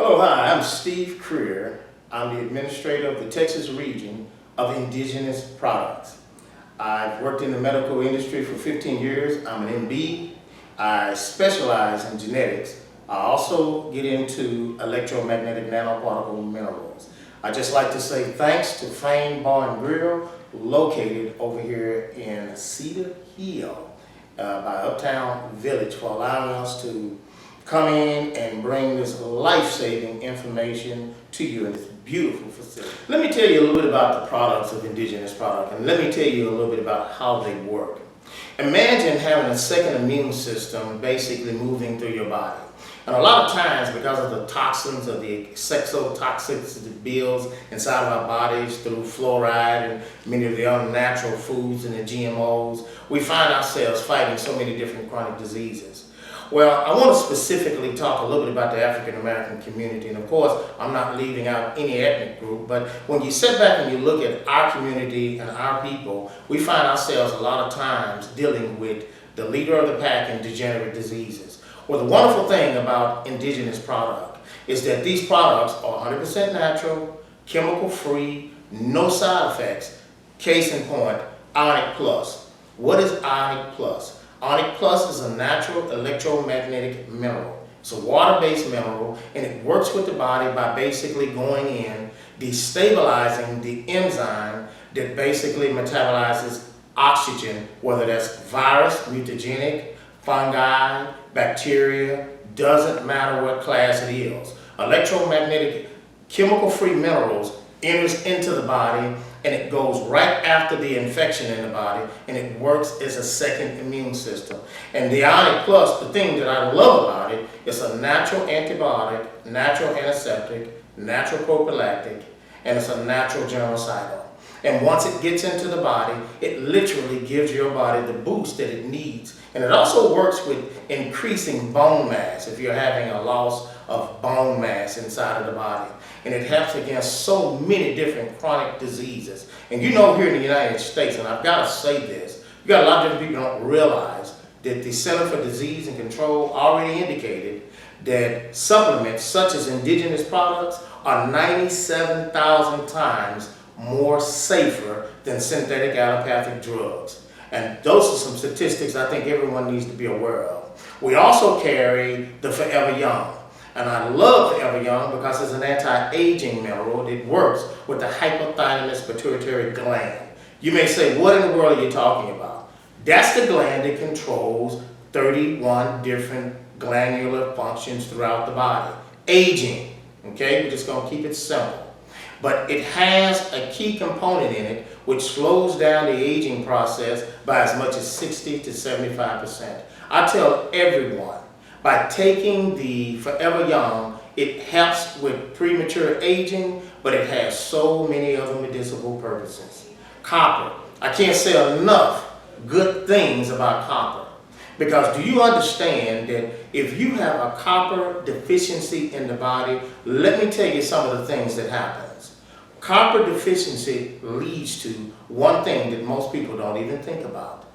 Hello, hi, I'm Steve Creer. I'm the administrator of the Texas region of Indigenous Products. I've worked in the medical industry for 15 years. I'm an MD. I specialize in genetics. I also get into electromagnetic nanoparticle minerals. I just like to say thanks to Fame Bar and Grill, located over here in Cedar Hill by Uptown Village, for allowing us to come in and bring this life-saving information to you in this beautiful facility. Let me tell you a little bit about the products of Indigenous Products, and let me tell you a little bit about how they work. Imagine having a second immune system basically moving through your body. And a lot of times, because of the toxins or the exotoxicity builds inside of our bodies through fluoride and many of the unnatural foods and the GMOs, we find ourselves fighting so many different chronic diseases. Well, I want to specifically talk a little bit about the African American community, and of course, I'm not leaving out any ethnic group, but when you sit back and you look at our community and our people, we find ourselves a lot of times dealing with the leader of the pack in degenerative diseases. Well, the wonderful thing about Indigenous Product is that these products are 100% natural, chemical-free, no side effects. Case in point, Ionic Plus. What is Ionic Plus? Ionic Plus is a natural electromagnetic mineral. It's a water-based mineral, and it works with the body by basically going in, destabilizing the enzyme that basically metabolizes oxygen, whether that's virus, mutagenic, fungi, bacteria, doesn't matter what class it is. Electromagnetic chemical-free minerals enters into the body, and it goes right after the infection in the body, and it works as a second immune system. And the Ionic Plus, the thing that I love about it, it's a natural antibiotic, natural antiseptic, natural prophylactic, and it's a natural germicidal. And once it gets into the body, it literally gives your body the boost that it needs. And it also works with increasing bone mass if you're having a loss of bone mass inside of the body. And it helps against so many different chronic diseases. And you know, here in the United States, and I've got to say this, you got a lot of different people who don't realize that the Center for Disease and Control already indicated that supplements such as Indigenous Products are 97,000 times more safer than synthetic allopathic drugs. And those are some statistics I think everyone needs to be aware of. We also carry the Forever Young. And I love Forever Young because it's an anti-aging mineral that works with the hypothalamus pituitary gland. You may say, what in the world are you talking about? That's the gland that controls 31 different glandular functions throughout the body. Aging, okay? We're just going to keep it simple. But it has a key component in it which slows down the aging process by as much as 60 to 75%. I tell everyone, by taking the Forever Young, it helps with premature aging, but it has so many other medicinal purposes. Copper. I can't say enough good things about copper. Because do you understand that if you have a copper deficiency in the body, let me tell you some of the things that happens. Copper deficiency leads to one thing that most people don't even think about: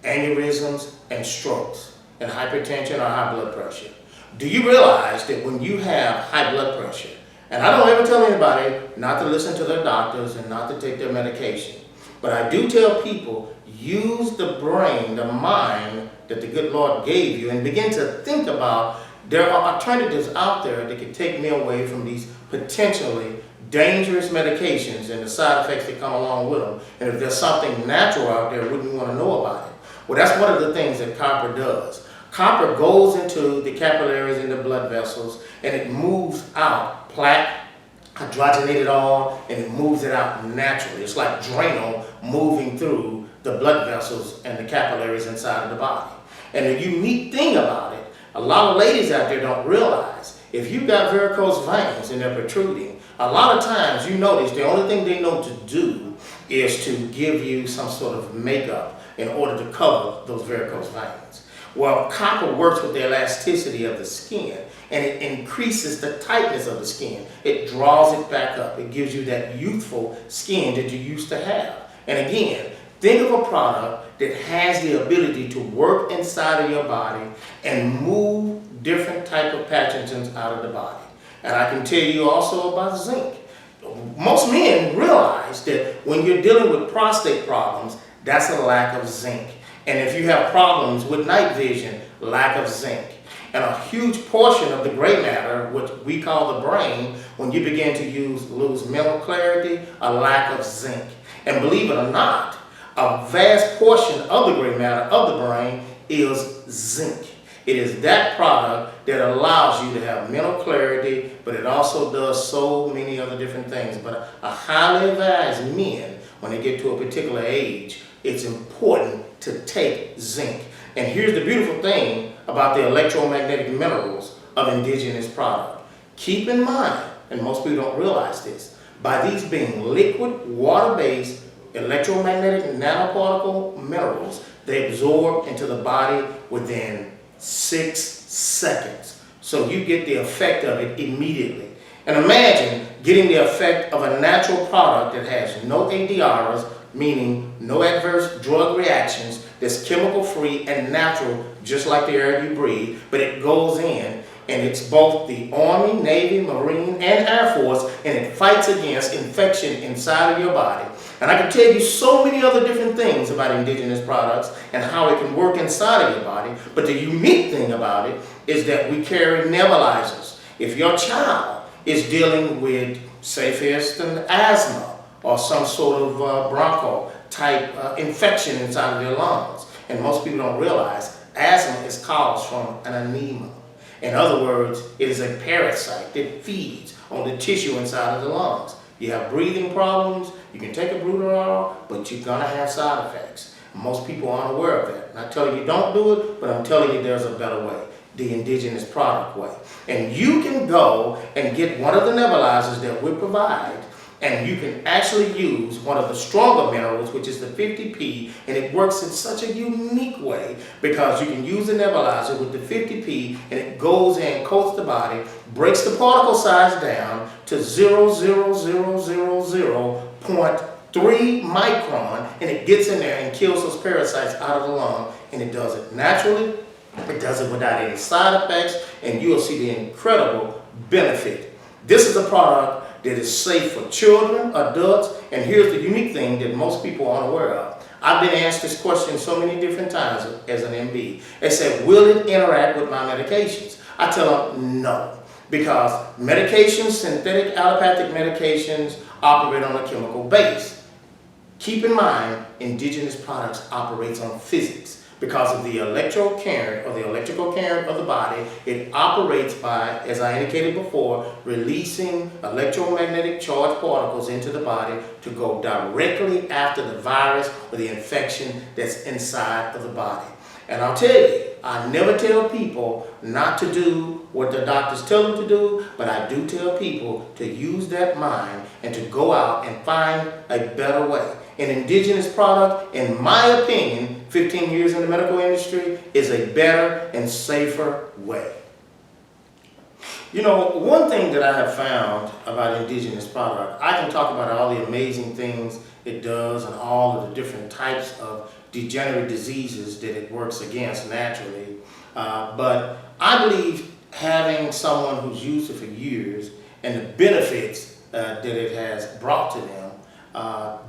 aneurysms and strokes, and hypertension or high blood pressure. Do you realize that when you have high blood pressure, and I don't ever tell anybody not to listen to their doctors and not to take their medication, but I do tell people, use the brain, the mind that the good Lord gave you, and begin to think about there are alternatives out there that can take me away from these potentially dangerous medications and the side effects that come along with them. And if there's something natural out there, wouldn't you want to know about it? Well, that's one of the things that copper does. Copper goes into the capillaries in the blood vessels, and it moves out plaque, hydrogenated oil, and it moves it out naturally. It's like Drano moving through the blood vessels and the capillaries inside of the body. And the unique thing about it, a lot of ladies out there don't realize, if you've got varicose veins and they're protruding, a lot of times you notice the only thing they know to do is to give you some sort of makeup in order to cover those varicose veins. Well, copper works with the elasticity of the skin, and it increases the tightness of the skin. It draws it back up. It gives you that youthful skin that you used to have. And again, think of a product that has the ability to work inside of your body and move different type of pathogens out of the body. And I can tell you also about zinc. Most men realize that when you're dealing with prostate problems, that's a lack of zinc. And if you have problems with night vision, lack of zinc. And a huge portion of the gray matter, which we call the brain, when you begin to lose mental clarity, a lack of zinc. And believe it or not, a vast portion of the gray matter of the brain is zinc. It is that product that allows you to have mental clarity, but it also does so many other different things. But I highly advise men, when they get to a particular age, it's important to take zinc. And here's the beautiful thing about the electromagnetic minerals of indigenous product. Keep in mind, and most people don't realize this, by these being liquid, water-based, electromagnetic nanoparticle minerals, they absorb into the body within 6 seconds. So you get the effect of it immediately. And imagine getting the effect of a natural product that has no ADRs, meaning no adverse drug reactions, that's chemical free and natural, just like the air you breathe, but it goes in and it's both the Army, Navy, Marine, and Air Force, and it fights against infection inside of your body. And I can tell you so many other different things about indigenous products and how it can work inside of your body, but the unique thing about it is that we carry nebulizers. If your child is dealing with, say for instance, asthma or some sort of broncho type infection inside of their lungs, and most people don't realize asthma is caused from an anemia. In other words, it is a parasite that feeds on the tissue inside of the lungs. You have breathing problems, you can take a Bruterol, but you're gonna have side effects. Most people aren't aware of that. I'm not telling you don't do it, but I'm telling you there's a better way, the indigenous product way. And you can go and get one of the nebulizers that we provide, and you can actually use one of the stronger minerals, which is the 50P, and it works in such a unique way because you can use the nebulizer with the 50P and it goes in, coats the body, breaks the particle size down to 0.3 micron, and it gets in there and kills those parasites out of the lung, and it does it naturally, it does it without any side effects, and you'll see the incredible benefit. This is a product that is safe for children, adults, and here's the unique thing that most people aren't aware of. I've been asked this question so many different times as an MD. They said, will it interact with my medications? I tell them no, because medications, synthetic allopathic medications, operate on a chemical base. Keep in mind, indigenous products operates on physics. Because of the electrocurrent or the electrical current of the body, it operates by, as I indicated before, releasing electromagnetic charged particles into the body to go directly after the virus or the infection that's inside of the body. And I'll tell you, I never tell people not to do what the doctors tell them to do, but I do tell people to use that mind and to go out and find a better way. An indigenous product, in my opinion, 15 years in the medical industry, is a better and safer way. You know, one thing that I have found about indigenous product, I can talk about all the amazing things it does and all of the different types of degenerative diseases that it works against naturally. But I believe having someone who's used it for years and the benefits that it has brought to them,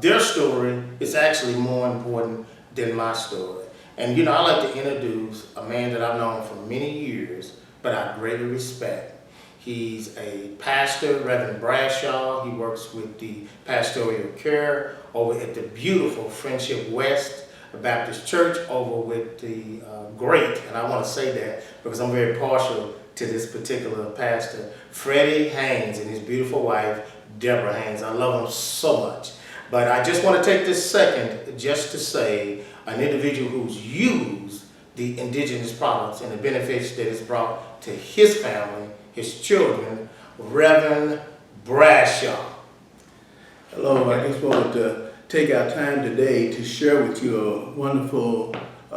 their story is actually more important than my story. And you know, I like to introduce a man that I've known for many years, but I greatly respect. He's a pastor, Reverend Bradshaw. He works with the pastoral care over at the beautiful Friendship West Baptist Church over with the great, and I want to say that because I'm very partial to this particular pastor, Freddie Haynes, and his beautiful wife, Deborah Haynes. I love them so much. But I just want to take this second just to say an individual who's used the indigenous products and the benefits that it's brought to his family, his children, Reverend Bradshaw. Hello, I just wanted to take our time today to share with you a wonderful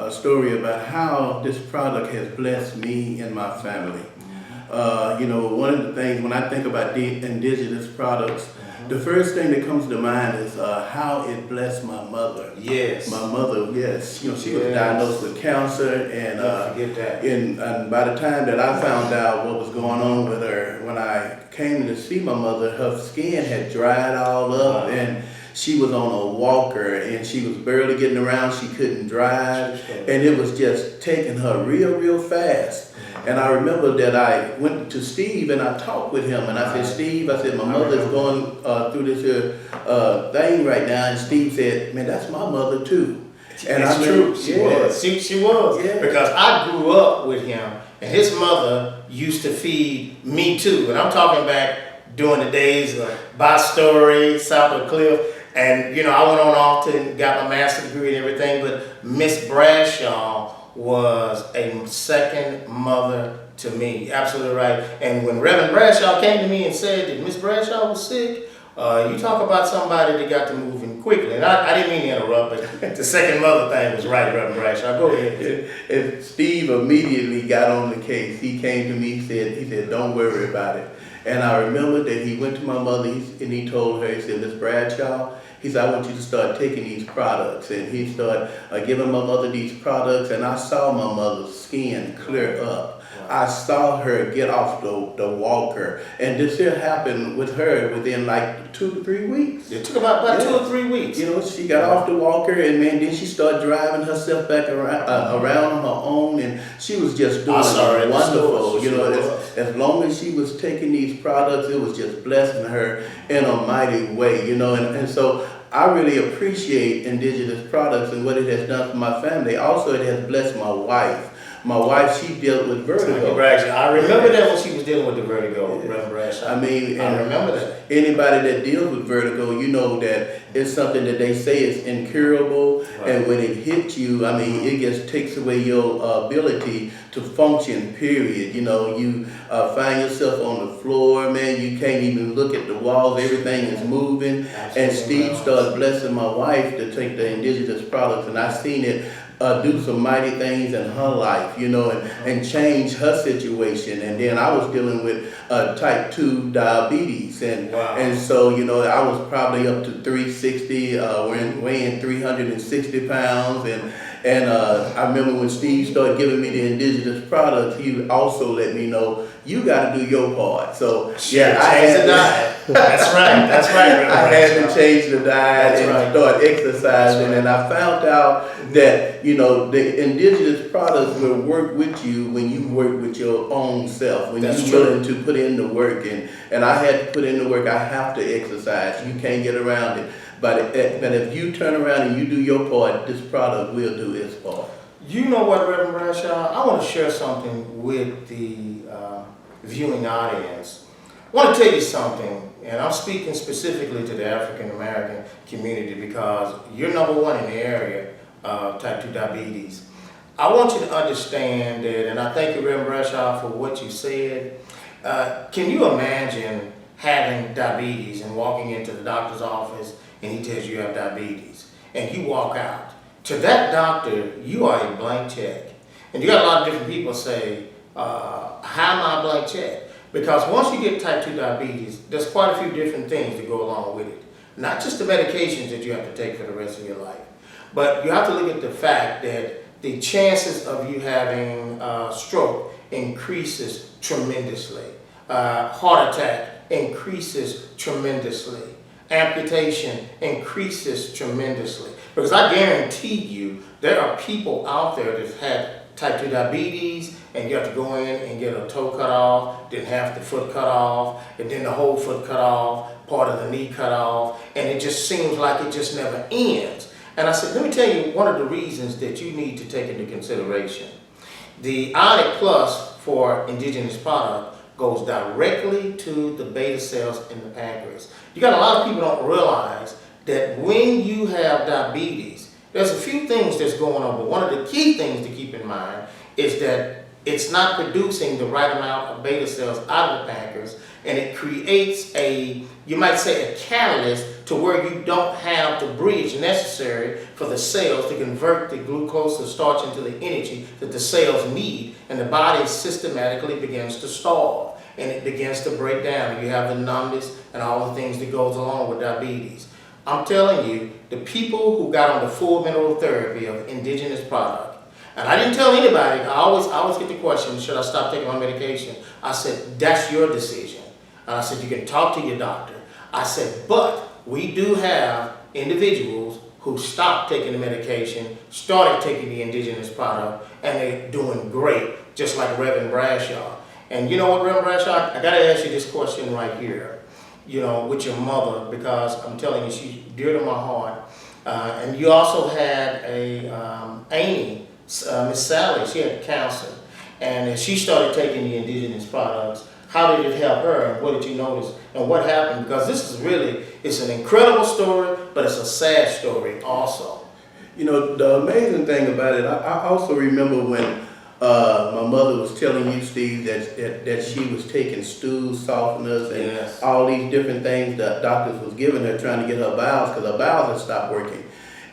story about how this product has blessed me and my family. You know, one of the things when I think about the indigenous products, The first thing that comes to mind is how it blessed my mother. Yes. My mother, yes, she was Yes. diagnosed with cancer, and Don't forget that. and by the time that I found out what was going on with her, when I came to see my mother, her skin had dried all up, Wow. and she was on a walker, and she was barely getting around. She couldn't drive, and it was just taking her real fast. And I remember that I went to Steve and I talked with him, and I said, Steve, I said, my mother's going through this here thing right now. And Steve said, man, that's my mother too. And It's true. She was. She was. Yeah. Because I grew up with him, and his mother used to feed me too. And I'm talking back during the days of By Story, South of Cliff. And, you know, I went on off to got my master's degree and everything, but Miss Bradshaw was a second mother to me. Absolutely right. And when Reverend Bradshaw came to me and said that Miss Bradshaw was sick, you talk about somebody that got to moving quickly. And I didn't mean to interrupt, but the second mother thing was right, Reverend Bradshaw. Go ahead. And Steve immediately got on the case. He came to me, he said, don't worry about it. And I remember that he went to my mother and he told her, he said, Miss Bradshaw, he said, I want you to start taking these products. And he started giving my mother these products, and I saw my mother's skin clear up. I saw her get off the walker. And this here happened with her within like 2 to 3 weeks. It took about 2 or 3 weeks. You know, she got off the walker, and man, then she started driving herself back around on her own, and she was just doing wonderful. You know, as long as she was taking these products, it was just blessing her in a mighty way. You know, and so I really appreciate Indigenous Products and what it has done for my family. Also, it has blessed my wife. My wife, she dealt with vertigo. I remember that when she was dealing with the vertigo, Reverend Bradshaw. I mean, I remember that. Anybody that deals with vertigo, you know that it's something that they say is incurable, Right. and when it hits you, I mean, it just takes away your ability to function, period. You know, you find yourself on the floor, man, you can't even look at the walls, everything is moving. And Steve started blessing my wife to take the Indigenous Products, and I seen it do some mighty things in her life, you know, and change her situation. And then I was dealing with type 2 diabetes, and so, you know, I was probably up to 360, weighing 360 pounds, and I remember when Steve started giving me the Indigenous Products, he also let me know, you got to do your part. So yeah, I had the diet. That's right. That's right. I had to change the diet and start exercising, and I found out that, you know, the Indigenous Products will work with you when you work with your own self, when you're willing to put in the work, and I had to put in the work. I have to exercise. You can't get around it. But if you turn around and you do your part, this product will do its part. You know what, Reverend Bradshaw? I want to share something with the viewing audience. I want to tell you something, and I'm speaking specifically to the African American community because you're number one in the area of type 2 diabetes. I want you to understand that, and I thank you, Reverend Bradshaw, for what you said. Can you imagine having diabetes and walking into the doctor's office and he tells you you have diabetes, and you walk out? To that doctor, you are a blank check. And you got a lot of different people say, how am I a blank check? Because once you get type 2 diabetes, there's quite a few different things that go along with it. Not just the medications that you have to take for the rest of your life, but you have to look at the fact that the chances of you having stroke increases tremendously. Heart attack increases tremendously. Amputation increases tremendously. Because I guarantee you, there are people out there that had type 2 diabetes, and you have to go in and get a toe cut off, then half the foot cut off, and then the whole foot cut off, part of the knee cut off, and it just seems like it just never ends. And I said, let me tell you one of the reasons that you need to take into consideration. The Ionic Plus for Indigenous Product goes directly to the beta cells in the pancreas. You got a lot of people don't realize that when you have diabetes, there's a few things that's going on, but one of the key things to keep in mind is that it's not producing the right amount of beta cells out of the pancreas, and it creates a, you might say, a catalyst to where you don't have the bridge necessary for the cells to convert the glucose or starch into the energy that the cells need, and the body systematically begins to starve. and it begins to break down. You have the numbness and all the things that goes along with diabetes. I'm telling you, the people who got on the full mineral therapy of Indigenous Product, and I didn't tell anybody, I always get the question, should I stop taking my medication? I said, that's your decision. And I said, you can talk to your doctor. I said, but we do have individuals who stopped taking the medication, started taking the Indigenous Product, and they're doing great, just like Reverend Bradshaw. And you know what, Reverend Bradshaw, I gotta ask you this question right here, you know, with your mother, because I'm telling you, she's dear to my heart. And you also had Amy, Miss Sally, she had cancer. And she started taking the Indigenous Products. How did it help her, and what did you notice, and what happened? Because this is really, it's an incredible story, but it's a sad story also. You know, the amazing thing about it, I also remember when my mother was telling you, Steve, that she was taking stool softeners and Yes. all these different things that doctors was giving her, trying to get her bowels, because her bowels had stopped working.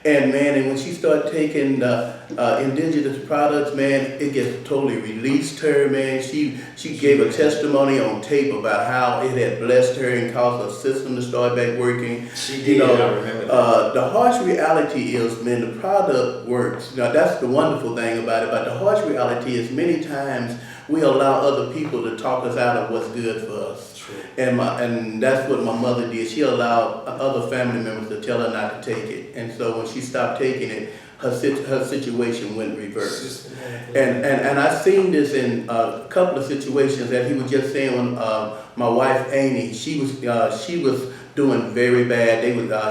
And man, and when she started taking Indigenous Products, man, it just totally released her, man. She gave a testimony on tape about how it had blessed her and caused her system to start back working. She did, you know, I remember that. the harsh reality is, man, the product works. Now, that's the wonderful thing about it, but the harsh reality is many times we allow other people to talk us out of what's good for us. True. And that's what my mother did. She allowed other family members to tell her not to take it. And so when she stopped taking it, her situation went reverse. And I've seen this in a couple of situations that he was just saying when my wife Amy, she was doing very bad.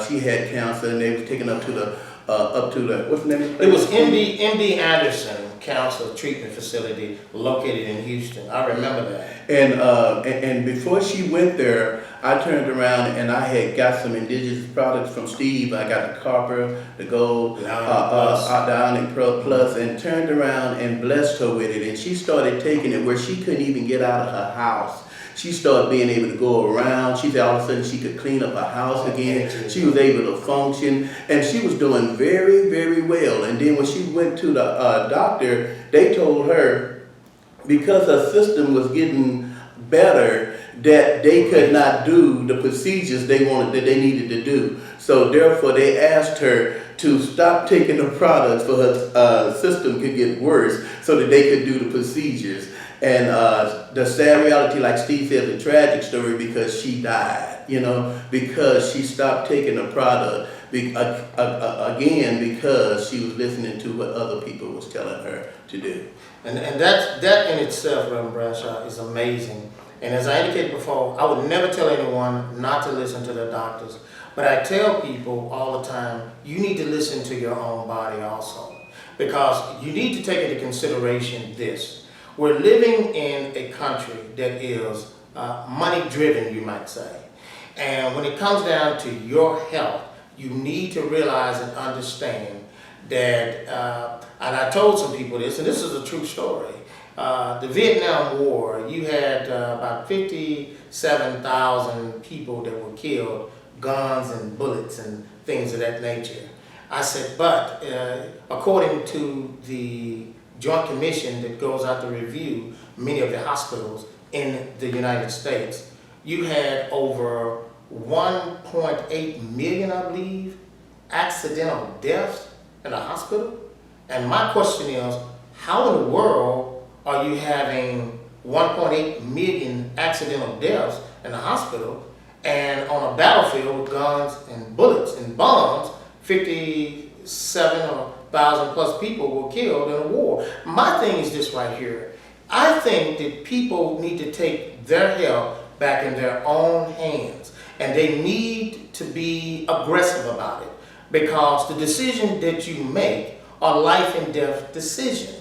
She had cancer, and they was taken up to the what's the name? It was MD Anderson Cancer Treatment Facility located in Houston. I remember that. And before she went there, I turned around and I had got some Indigenous Products from Steve. I got the copper, the gold, the Ionic Plus, and turned around and blessed her with it. And she started taking it where she couldn't even get out of her house. She started being able to go around. She said all of a sudden she could clean up her house again. She was able to function, and she was doing very, very well. And then when she went to the doctor, they told her because her system was getting better that they could not do the procedures they needed to do. So therefore they asked her to stop taking the products for her system could get worse so that they could do the procedures. And the sad reality, like Steve said, is a tragic story because she died, you know, because she stopped taking the product, again, because she was listening to what other people was telling her to do. And that in itself, Reverend Bradshaw, is amazing. And as I indicated before, I would never tell anyone not to listen to their doctors. But I tell people all the time, you need to listen to your own body also. Because you need to take into consideration this. We're living in a country that is money-driven, you might say. And when it comes down to your health, you need to realize and understand that, and I told some people this, and this is a true story. The Vietnam War, you had about 57,000 people that were killed, guns and bullets and things of that nature. I said, but according to the Joint Commission that goes out to review many of the hospitals in the United States, you had over 1.8 million, I believe, accidental deaths in a hospital. And my question is, how in the world are you having 1.8 million accidental deaths in a hospital, and on a battlefield with guns and bullets and bombs, 57,000 plus people were killed in a war? My thing is this right here. I think that people need to take their health back in their own hands, and they need to be aggressive about it, because the decisions that you make are life and death decisions.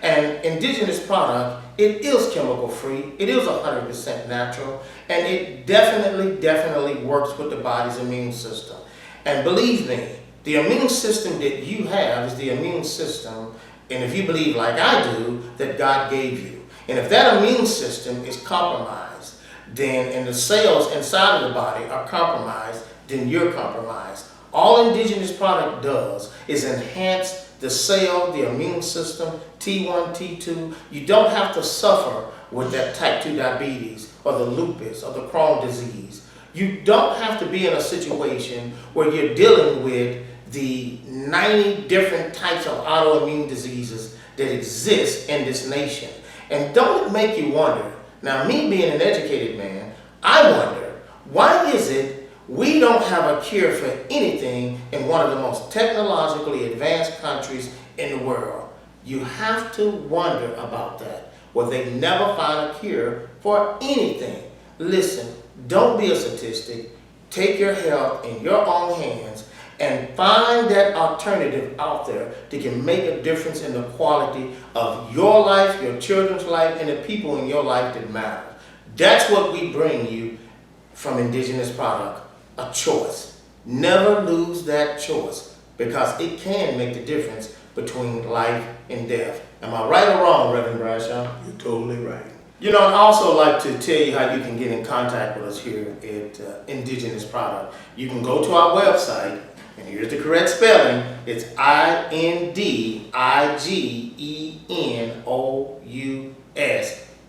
And Indigenous Product, it is chemical free, it is 100% natural, and it definitely works with the body's immune system. And believe me, the immune system that you have is the immune system, and if you believe like I do, that God gave you. And if that immune system is compromised, then, and the cells inside of the body are compromised, then you're compromised. All Indigenous Product does is enhance the cell, the immune system, T1, T2. You don't have to suffer with that type 2 diabetes or the lupus or the Crohn's disease. You don't have to be in a situation where you're dealing with the 90 different types of autoimmune diseases that exist in this nation. And don't it make you wonder, now me being an educated man, I wonder, why is it we don't have a cure for anything in one of the most technologically advanced countries in the world? You have to wonder about that. Well, they never find a cure for anything. Listen, don't be a statistic. Take your health in your own hands and find that alternative out there that can make a difference in the quality of your life, your children's life, and the people in your life that matter. That's what we bring you from Indigenous Product, a choice. Never lose that choice, because it can make the difference between life and death. Am I right or wrong, Reverend Bradshaw? You're totally right. You know, I'd also like to tell you how you can get in contact with us here at Indigenous Product. You can go to our website, and here's the correct spelling. It's INDIGENOUS,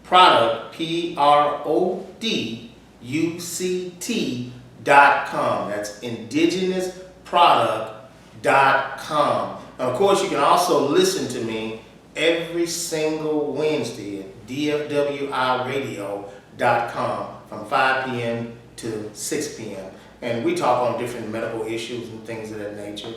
product, PRODUCT.com. That's indigenousproduct.com. And of course, you can also listen to me every single Wednesday at dfwiradio.com from 5 p.m. to 6 p.m. And we talk on different medical issues and things of that nature.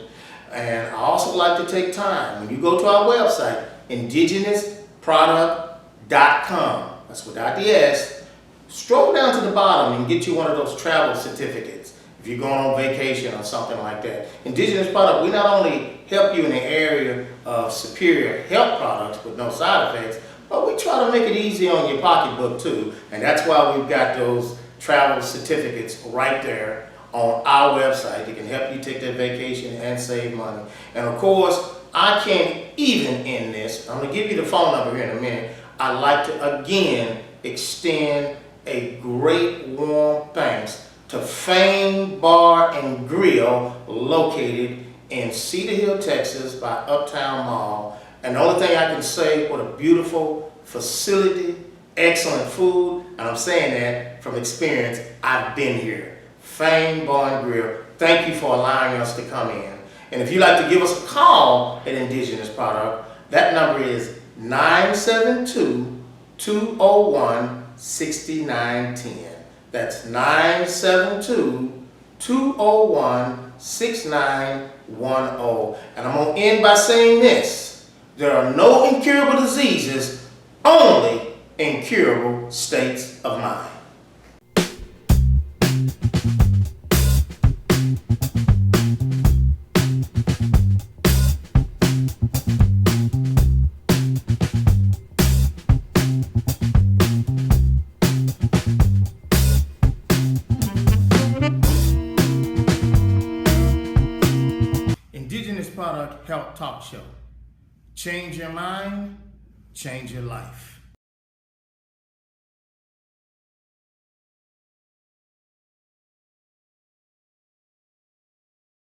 And I also like to take time, when you go to our website, indigenousproduct.com, that's without the S, stroll down to the bottom and get you one of those travel certificates if you're going on vacation or something like that. Indigenous Product, we not only help you in the area of superior health products with no side effects, but we try to make it easy on your pocketbook too. And that's why we've got those travel certificates right there on our website. It can help you take that vacation and save money. And of course, I can't even end this. I'm gonna give you the phone number here in a minute. I'd like to again extend a great warm thanks to Fame Bar and Grill, located in Cedar Hill, Texas by Uptown Mall. And the only thing I can say, what a beautiful facility, excellent food, and I'm saying that from experience. I've been here. Fame Bar and Grill, thank you for allowing us to come in. And if you'd like to give us a call at Indigenous Product, that number is 972-201-6910. That's 972-201-6910. And I'm going to end by saying this: there are no incurable diseases, only incurable states of mind. Indigenous Product Health Talk Show. Change your mind, change your life.